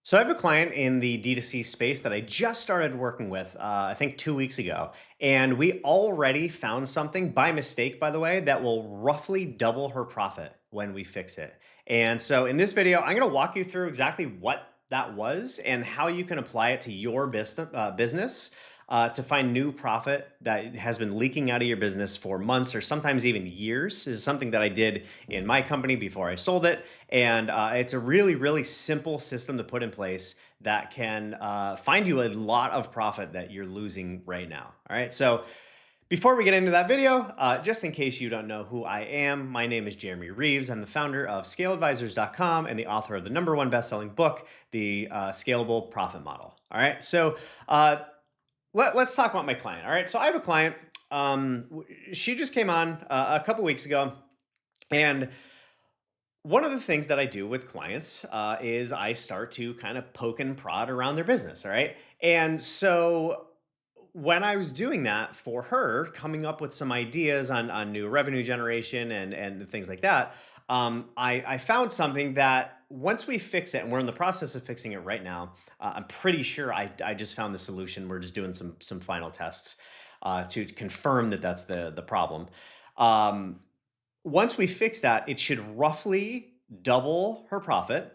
So I have a client in the DTC space that I just started working with, I think 2 weeks ago, and we already found something by mistake, by the way, that will roughly double her profit when we fix it. And so in this video, I'm going to walk you through exactly what that was and how you can apply it to your business to find new profit that has been leaking out of your business for months or sometimes even years. This is something that I did in my company before I sold it. And it's a really, really simple system to put in place that can find you a lot of profit that you're losing right now. All right. So before we get into that video, just in case you don't know who I am, my name is Jeremy Reeves. I'm the founder of scaleadvisors.com and the author of the #1 best-selling book, The Scalable Profit Model. All right. So let's talk about my client. All right. So I have a client. She just came on a couple weeks ago. And one of the things that I do with clients is I start to kind of poke and prod around their business. All right. And so when I was doing that for her, coming up with some ideas on new revenue generation and things like that, I found something that once we fix it, and we're in the process of fixing it right now, I'm pretty sure I just found the solution. We're just doing some final tests to confirm that that's the problem. Um, Once we fix that, it should roughly double her profit.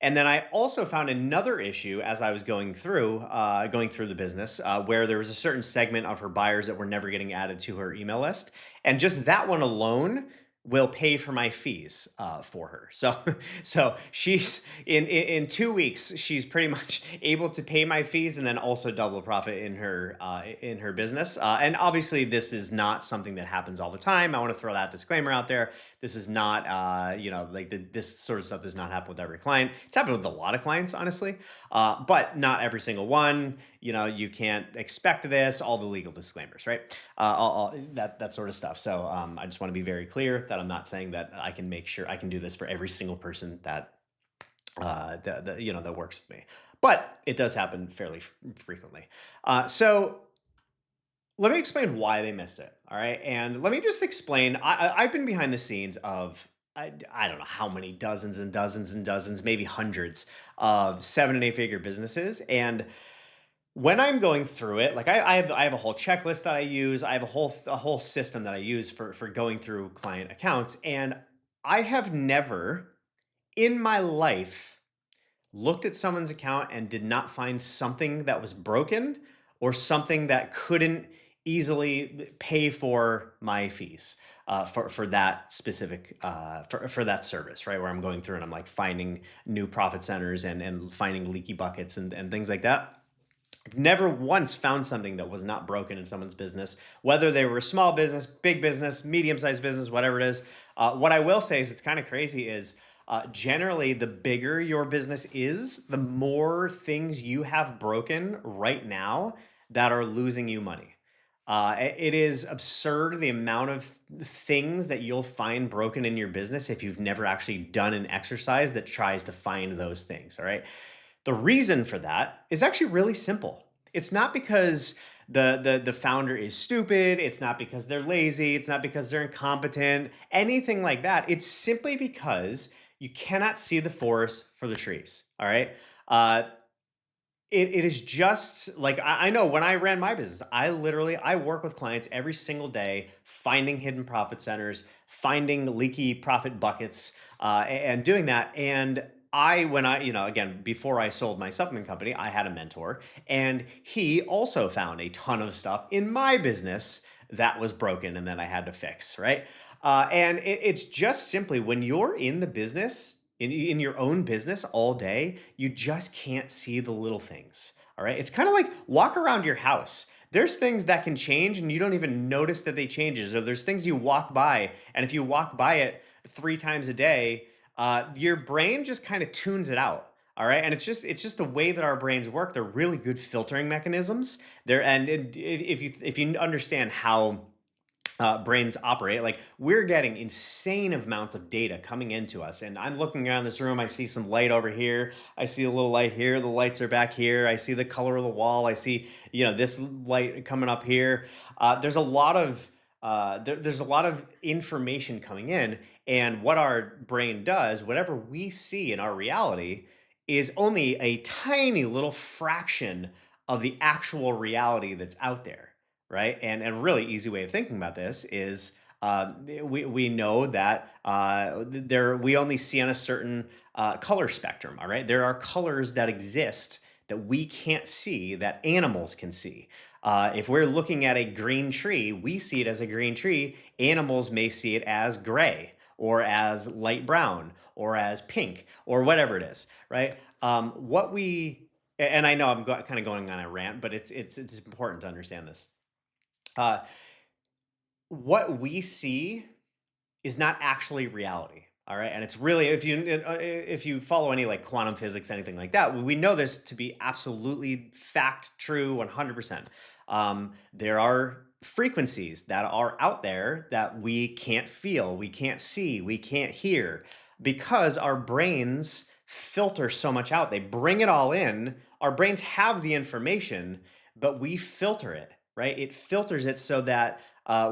And then I also found another issue as I was going through the business, where there was a certain segment of her buyers that were never getting added to her email list, and just that one alone will pay for my fees for her. So, so she's in 2 weeks, she's pretty much able to pay my fees and then also double profit in her business. And obviously, this is not something that happens all the time. I want to throw that disclaimer out there. This is not, like this sort of stuff does not happen with every client. It's happened with a lot of clients, honestly, but not every single one. You can't expect this. All the legal disclaimers, right? All that sort of stuff. So I just want to be very clear that I'm not saying that I can make sure I can do this for every single person that works with me, but it does happen fairly frequently. So let me explain why they missed it. All right. And let me just explain. I've been behind the scenes of, I don't know how many dozens and dozens and dozens, maybe hundreds of 7 and 8 figure businesses. And when I'm going through it, like I have a whole checklist that I use. I have a whole system that I use for going through client accounts. And I have never in my life looked at someone's account and did not find something that was broken or something that couldn't easily pay for my fees for that specific for that service, right? Where I'm going through and I'm like finding new profit centers and finding leaky buckets and things like that. I've never once found something that was not broken in someone's business, whether they were a small business, big business, medium-sized business, whatever it is. What I will say is it's kind of crazy is generally the bigger your business is, the more things you have broken right now that are losing you money. It is absurd the amount of things that you'll find broken in your business if you've never actually done an exercise that tries to find those things. All right. The reason for that is actually really simple. It's not because the founder is stupid, it's not because they're lazy, it's not because they're incompetent, anything like that. It's simply because you cannot see the forest for the trees. All right. Uh, it is just like I know when I ran my business, I work with clients every single day, finding hidden profit centers, finding leaky profit buckets, and doing that. And when I, again, before I sold my supplement company, I had a mentor, and he also found a ton of stuff in my business that was broken and that I had to fix, right? And it's just simply when you're in the business, in your own business all day, you just can't see the little things. All right. It's kind of like walk around your house. There's things that can change and you don't even notice that they changes. Or there's things you walk by, and if you walk by it 3 times a day, your brain just kind of tunes it out. All right. And it's just the way that our brains work. They're really good filtering mechanisms. If you understand how brains operate, like we're getting insane amounts of data coming into us, and I'm looking around this room, I see some light over here, I see a little light here, the lights are back here, I see the color of the wall, I see this light coming up here. There's a lot of information coming in, and what our brain does, whatever we see in our reality, is only a tiny little fraction of the actual reality that's out there, right? And a really easy way of thinking about this is we know that there we only see on a certain color spectrum. All right, there are colors that exist that we can't see that animals can see. If we're looking at a green tree, we see it as a green tree. Animals may see it as gray or as light brown or as pink or whatever it is, right? What we and I know kind of going on a rant, but it's important to understand this. Uh, what we see is not actually reality. All right. And it's really, if you follow any like quantum physics, anything like that, we know this to be absolutely fact true 100%. There are frequencies that are out there that we can't feel, we can't see, we can't hear because our brains filter so much out. They bring it all in. Our brains have the information, but we filter it, right? It filters it so that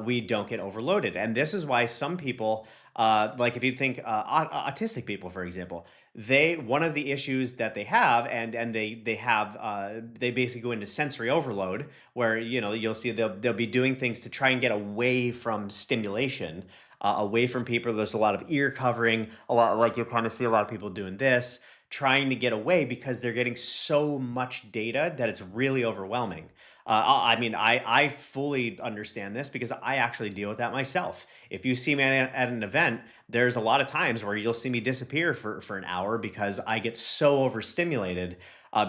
we don't get overloaded. And this is why some people, like if you think autistic people, for example, they one of the issues that they have, and they have they basically go into sensory overload, where you'll see they'll be doing things to try and get away from stimulation, away from people. There's a lot of ear covering, a lot like you kind of see a lot of people doing this, trying to get away because they're getting so much data that it's really overwhelming. I mean, I fully understand this because I actually deal with that myself. If you see me at an event, there's a lot of times where you'll see me disappear for an hour because I get so overstimulated,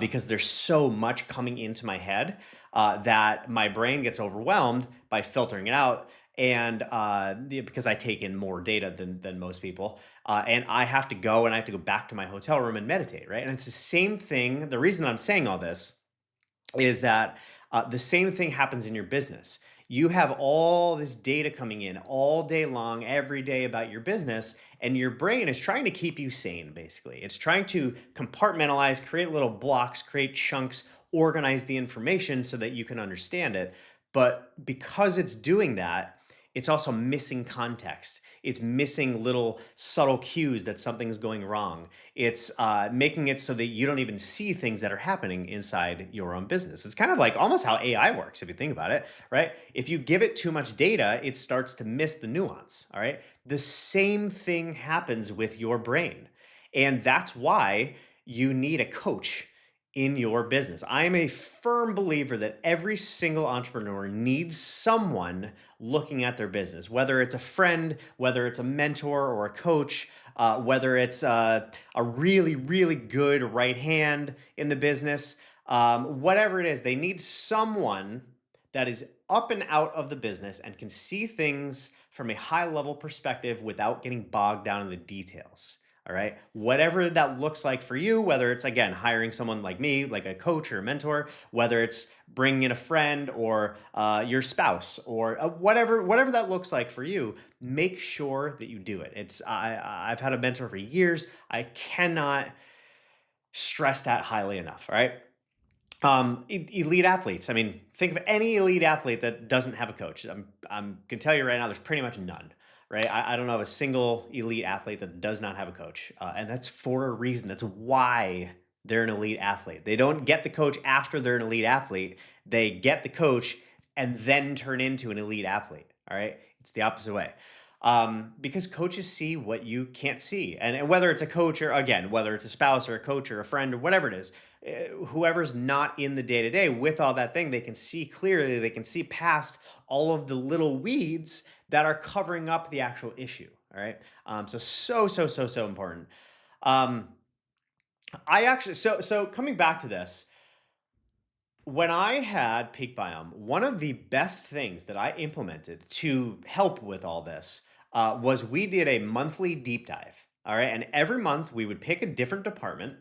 because there's so much coming into my head, that my brain gets overwhelmed by filtering it out. And because I take in more data than most people, and I have to go and I have to go back to my hotel room and meditate, right? And it's the same thing. The reason I'm saying all this is that the same thing happens in your business. You have all this data coming in all day long, every day about your business, and your brain is trying to keep you sane, basically. It's trying to compartmentalize, create little blocks, create chunks, organize the information so that you can understand it. But because it's doing that, it's also missing context. It's missing little subtle cues that something's going wrong. It's making it so that you don't even see things that are happening inside your own business. It's kind of like almost how AI works, if you think about it, right? If you give it too much data, it starts to miss the nuance, all right? The same thing happens with your brain. And that's why you need a coach in your business. I am a firm believer that every single entrepreneur needs someone looking at their business, whether it's a friend, whether it's a mentor or a coach, whether it's a really, really good right hand in the business, whatever it is, they need someone that is up and out of the business and can see things from a high level perspective without getting bogged down in the details. All right. Whatever that looks like for you, whether it's again hiring someone like me, like a coach or a mentor, whether it's bringing in a friend or your spouse or whatever that looks like for you, make sure that you do it. I've had a mentor for years. I cannot stress that highly enough. All right. Elite athletes. I mean, think of any elite athlete that doesn't have a coach. I'm can tell you right now, there's pretty much none. Right? I don't know of a single elite athlete that does not have a coach, and that's for a reason. That's why they're an elite athlete. They don't get the coach after they're an elite athlete. They get the coach and then turn into an elite athlete. All right? It's the opposite way. Because coaches see what you can't see. And whether it's a coach or, again, whether it's a spouse or a coach or a friend or whatever it is, whoever's not in the day to day with all that thing, they can see clearly, they can see past all of the little weeds that are covering up the actual issue. All right. So important. Um, I actually, so coming back to this, when I had Peak Biome, one of the best things that I implemented to help with all this was we did a monthly deep dive. All right. And every month we would pick a different department,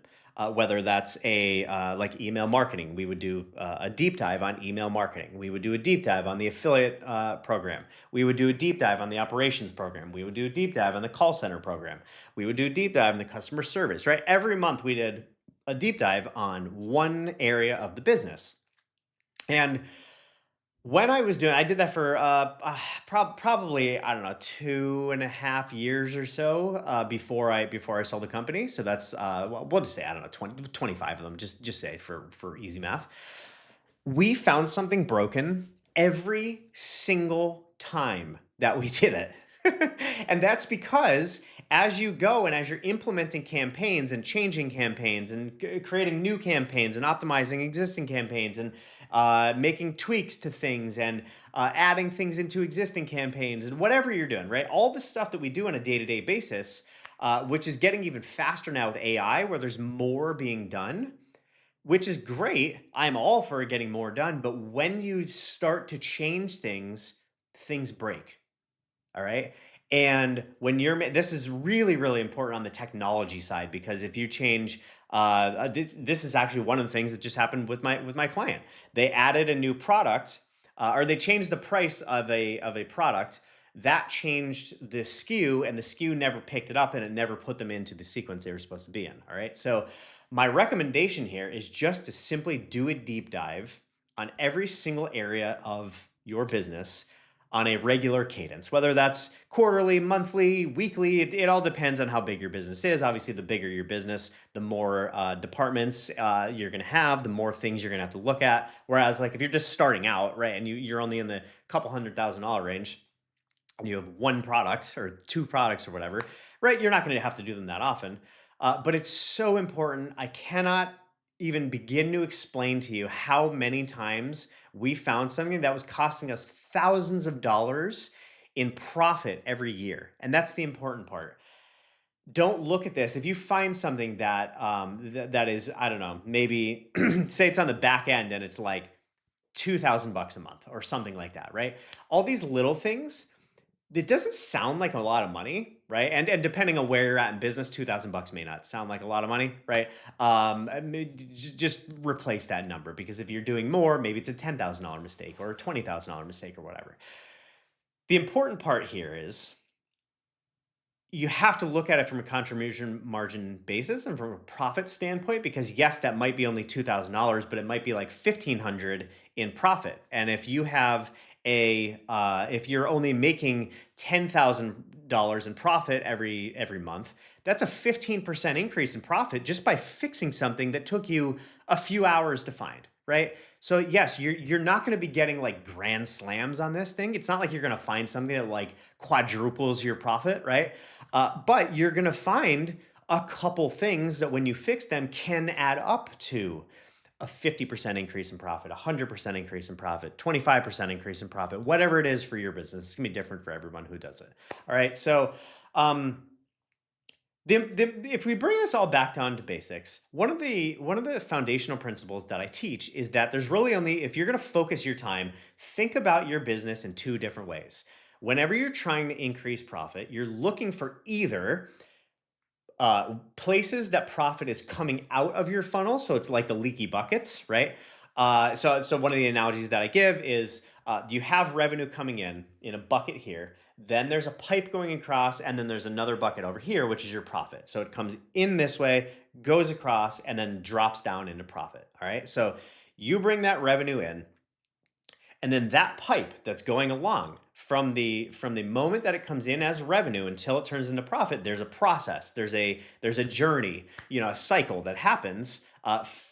whether that's like email marketing. We would do a deep dive on email marketing. We would do a deep dive on the affiliate program. We would do a deep dive on the operations program. We would do a deep dive on the call center program. We would do a deep dive on the customer service, right? Every month we did a deep dive on one area of the business. And When I was doing I did that for, probably, I don't know, 2.5 years or so, before I sold the company. So that's, well, we'll just say, I don't know, 25 of them, just say for easy math. We found something broken every single time that we did it. And that's because as you go and as you're implementing campaigns and changing campaigns and creating new campaigns and optimizing existing campaigns and making tweaks to things and adding things into existing campaigns and whatever you're doing, right? All the stuff that we do on a day to day basis, which is getting even faster now with AI, where there's more being done, which is great. I'm all for getting more done. But when you start to change things, things break. All right. And when this is really, really important on the technology side, because if you change, this is actually one of the things that just happened with my client. They added a new product, or they changed the price of a product that changed the SKU, and the SKU never picked it up, and it never put them into the sequence they were supposed to be in. All right. So my recommendation here is just to simply do a deep dive on every single area of your business on a regular cadence, whether that's quarterly, monthly, weekly. It all depends on how big your business is. Obviously, the bigger your business, the more departments you're going to have, the more things you're going to have to look at. Whereas, like if you're just starting out, right, and you're only in the couple $100,000 range, and you have one product or two products or whatever, right? You're not going to have to do them that often. But it's so important. I cannot even begin to explain to you how many times we found something that was costing us thousands of dollars in profit every year. And that's the important part. Don't look at this. If you find something that is, I don't know, maybe say it's on the back end and it's like 2,000 bucks a month or something like that, right? All these little things, it doesn't sound like a lot of money, right? And depending on where you're at in business, 2,000 bucks may not sound like a lot of money, right? Just replace that number, because if you're doing more, maybe it's a $10,000 mistake or a $20,000 mistake or whatever. The important part here is you have to look at it from a contribution margin basis and from a profit standpoint, because yes, that might be only $2,000, but it might be like 1,500 in profit. And if you have if you're only making $10,000 in profit every month, that's a 15% increase in profit just by fixing something that took you a few hours to find, right? So yes, you're not going to be getting like grand slams on this thing. It's not like you're going to find something that like quadruples your profit, right? But you're going to find a couple things that when you fix them can add up to a 50% increase in profit, a 100% increase in profit, 25% increase in profit, whatever it is for your business. It's gonna be different for everyone who does it. All right. So, if we bring this all back down to basics, one of the foundational principles that I teach is that there's really only, if you're going to focus your time, think about your business in two different ways. Whenever you're trying to increase profit, you're looking for either places that profit is coming out of your funnel. So it's like the leaky buckets, right? So one of the analogies that I give is you have revenue coming in a bucket here. Then there's a pipe going across, and then there's another bucket over here, which is your profit. So it comes in this way, goes across, and then drops down into profit. All right. So you bring that revenue in, and then that pipe that's going along from the moment that it comes in as revenue until it turns into profit, there's a process, there's a journey, a cycle that happens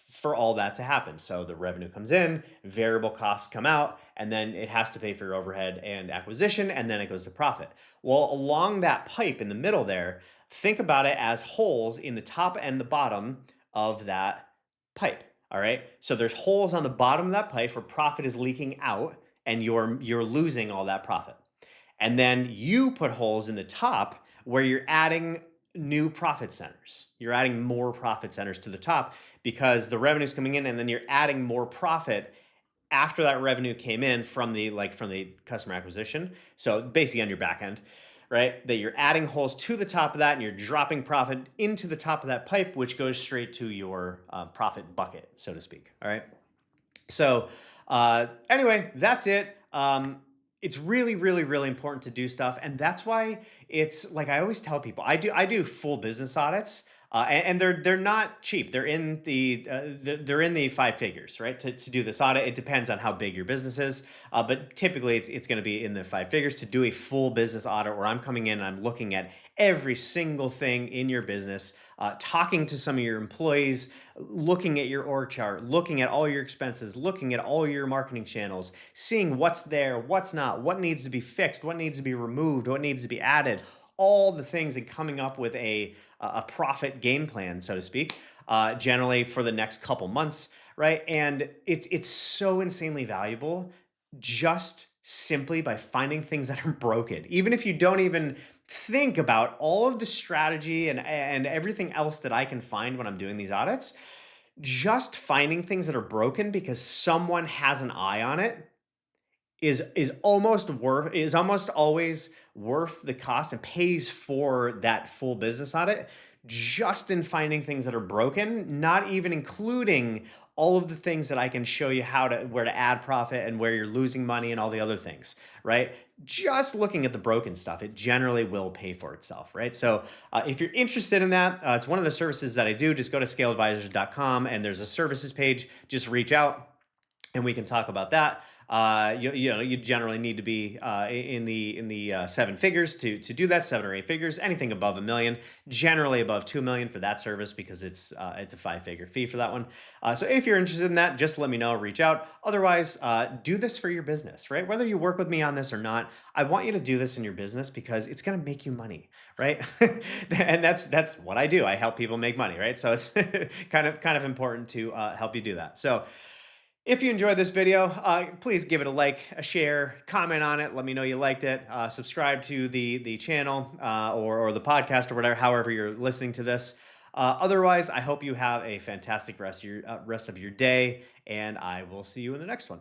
for all that to happen. So the revenue comes in, variable costs come out, and then it has to pay for your overhead and acquisition, and then it goes to profit. Well, along that pipe in the middle there, think about it as holes in the top and the bottom of that pipe. All right. So there's holes on the bottom of that pipe where profit is leaking out, and you're losing all that profit. And then you put holes in the top where you're adding new profit centers. You're adding more profit centers to the top because the revenue's coming in, and then you're adding more profit after that revenue came in from the customer acquisition. So basically on your back end, right? That you're adding holes to the top of that, and you're dropping profit into the top of that pipe, which goes straight to your profit bucket, so to speak. All right. So anyway, that's it. It's really, really, really important to do stuff, and that's why it's like I always tell people. I do full business audits. And they're not cheap. They're in the five figures, right? To do this audit, it depends on how big your business is, but typically it's going to be in the five figures to do a full business audit where I'm coming in and I'm looking at every single thing in your business, talking to some of your employees, looking at your org chart, looking at all your expenses, looking at all your marketing channels, seeing what's there, what's not, what needs to be fixed, what needs to be removed, what needs to be added, all the things, and coming up with a profit game plan, so to speak, generally for the next couple months, right? And it's so insanely valuable just simply by finding things that are broken. Even if you don't even think about all of the strategy and everything else that I can find when I'm doing these audits, just finding things that are broken because someone has an eye on it is almost always worth the cost and pays for that full business audit just in finding things that are broken, not even including all of the things that I can show you where to add profit and where you're losing money and all the other things, right? Just looking at the broken stuff, it generally will pay for itself, right? So if you're interested in that, it's one of the services that I do. Just go to scaleadvisors.com and there's a services page. Just reach out and we can talk about that. You generally need to be in the seven figures to do that, 7 or 8 figures. Anything above $1 million, generally above 2 million for that service because it's a 5-figure fee for that one. So if you're interested in that, just let me know. Reach out. Otherwise, do this for your business, right? Whether you work with me on this or not, I want you to do this in your business because it's going to make you money, right? And that's what I do. I help people make money, right? So it's kind of important to help you do that. So if you enjoyed this video, please give it a like, a share, comment on it. Let me know you liked it. Subscribe to the channel or the podcast or whatever, however you're listening to this. Otherwise, I hope you have a fantastic rest of your day, and I will see you in the next one.